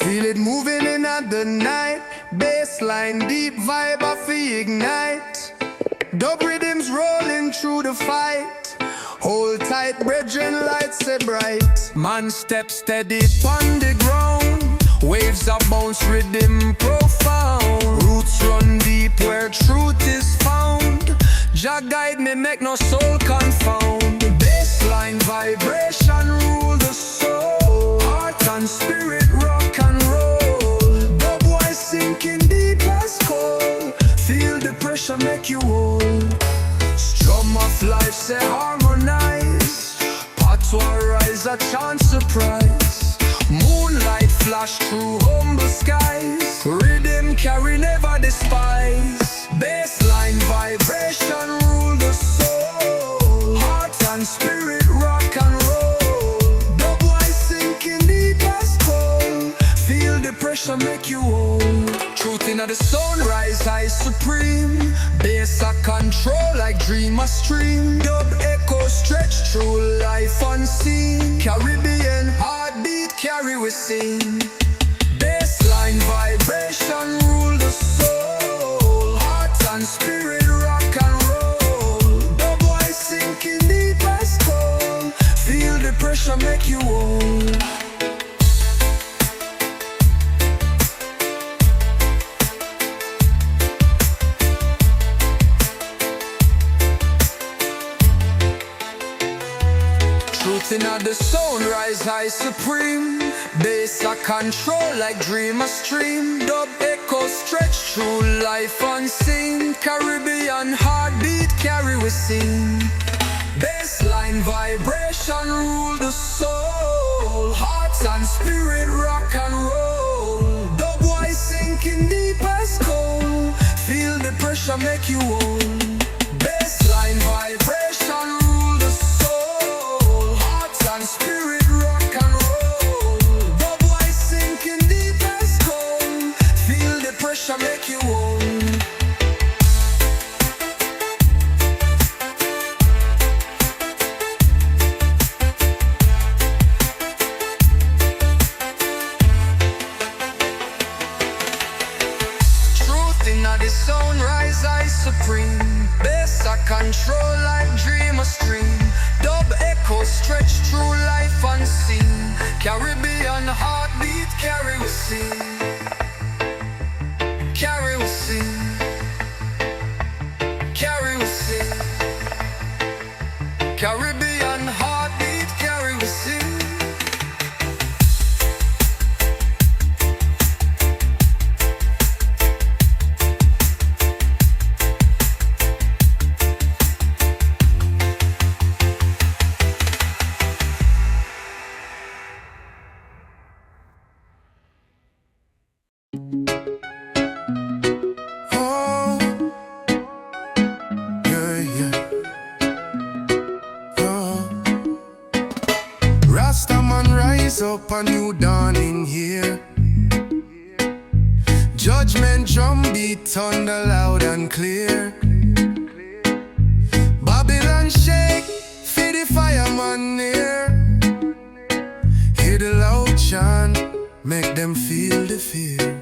Feel it moving in at the night. Bassline, deep vibe, I feel ignite. Dub rhythms rolling through the fight. Hold tight, brethren, lights say bright. Man step steady on the ground. Waves are bounce, rhythm profound. Roots run deep where truth is found. Jah guide me, make no soul confound. Bassline vibration rule the soul. Heart and spirit rock and roll. Dub wise sinking deep as coal. Feel the pressure make you hold. Strum of life say harmonize. Patois rise a chant surprise. Moonlight flash through humble skies. Rhythm carry never despise. Bassline vibration rule the soul. Heart and spirit rock and roll. Dub wise sinking deep as coal. Feel the pressure make you hold. Truth in the sunrise high supreme. Bass a control like dream a stream. Dub echo stretch through life unseen. Caribbean heartbeat carry we sing. Bassline vibration rule the soul. Heart and spirit rock and roll. Dub wise sinking deep as coal. Feel the pressure make you hold. Truth in the sunrise high supreme. Bass a control like dream a stream. Dub echo stretch through life unseen. Caribbean heartbeat carry we sing. Bassline vibration rule the soul. Heart and spirit rock and roll. Dub wise sinking deep as coal. Feel the pressure make you hold. Bassline vibration rule the soul. Heart and spirit rock and roll. Dub wise sinking deep as coal. Feel the pressure make you hold. The sunrise high supreme. Bass a control like dream a stream. Dub echo stretch through life unseen. Caribbean heartbeat carry we sing. Carry we sing. Carry we sing. Caribbean heartbeat carry we sing. Up a new dawning here. Judgment drum beat thunder loud and clear. Babylon shake, feel the fireman near. Hear the loud chant, make them feel the fear.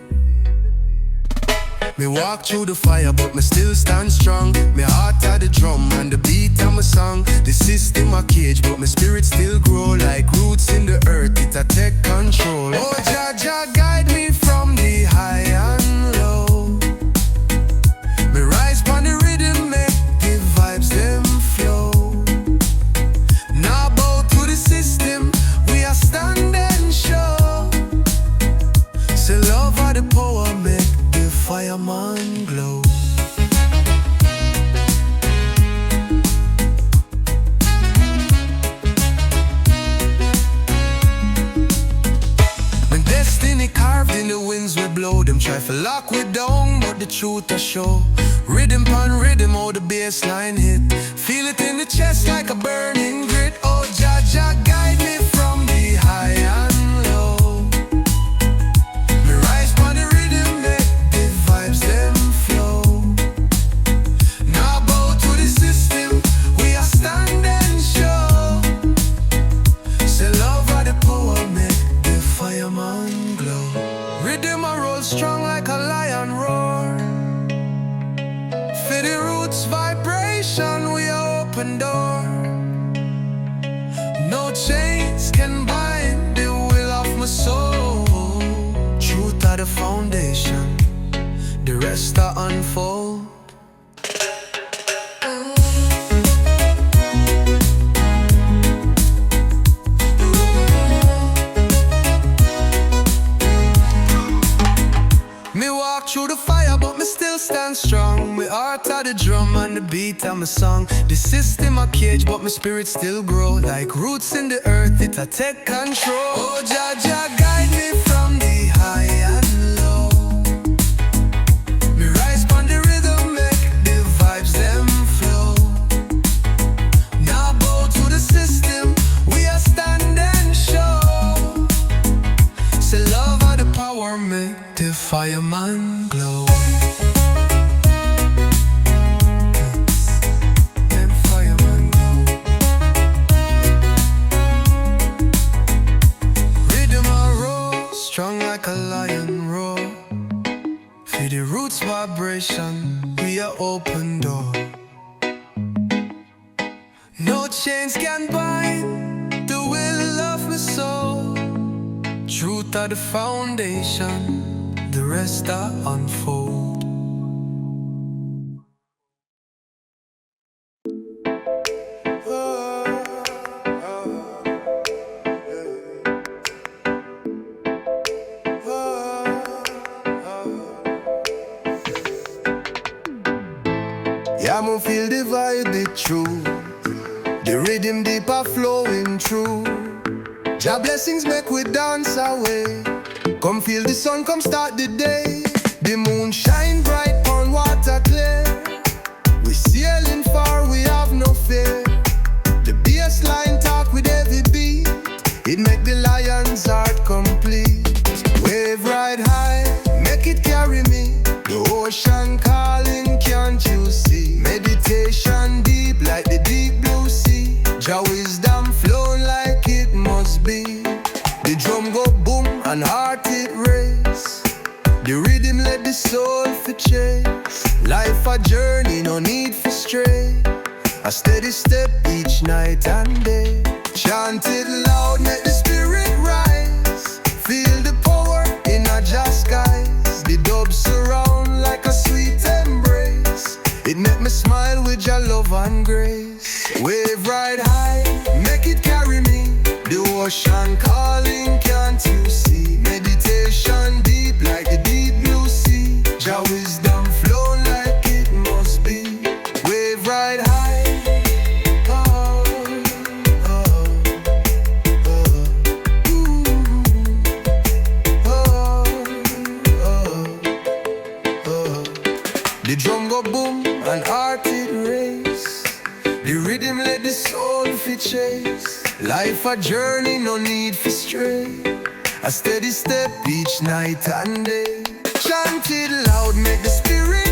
Me walk through the fire but me still stand strong. Me heart at the drum and the beat of my song. The system a cage but my spirit still grow. Like roots in the earth, it a take control. Oh Jah Jah guide me from the high and low. Me rise pon the rhythm, make the vibes them flow. Now bow to the system, we are standing show. Say love are the power, make the fireman glow. When destiny carved in the winds we blow. Them try to lock we down, but the truth I show. Rhythm pon rhythm, oh the bassline hit. Feel it in the chest like a burning grit. Oh Jah Jah guide me from the high and low. Me rise pon the rhythm, make the vibes them flow. Now bow to the system, we are standing show. Say love are the power, make the fireman glow. open door. No chains can bind the will of my soul. Truth are the foundation, the rest are unfold. Me walk through the fire, but me still stand strong. Me heart are the drum and the beat of my song. The system a cage, but my spirit still grow. Like roots in the earth, it a take control. Oh, Jah Jah guide me from the high and low. Me rise on the rhythm, make the vibes them flow. Now bow to the system, we are stand and show. Say love are the power, make the fireman glow. Strong like a lion roar. Feel the roots vibration, we are open door. No chains can bind the will of my soul. Truth are the foundation, the rest are unfold. Yeah, I'ma feel the vibe, it true. The rhythm deeper flowing through. Jah blessings make we dance away. Come feel the sun, come start the day. The moon shine bright on water clear. We sailing far, we have no fear. The bassline talk with every beat. It make the lion's heart complete. Wave ride high, make it carry me. The ocean calling, can't you see? Meditation deep like the deep blue sea. Jah wisdom flow like it must be. The drum go boom and heart it race. The rhythm let the soul for chase. Life a journey, no need for stray. A steady step each night and day. Chant it loud, make the spirit rise. Feel the power in a Jah skies. The dub surround like a sweet embrace. It make me smile with your love and grace. Wave ride high, make it carry me. The ocean calling, can't you see? Meditation deep like the deep blue sea. Jah wisdom flow like it must be. Wave ride high. Oh, oh, oh. Ooh. Oh, oh, oh. The drum go boom and heart it race. The rhythm let the soul fit chase. Life a journey, no need for stray. A steady step each night and day. Chant it loud, make the spirit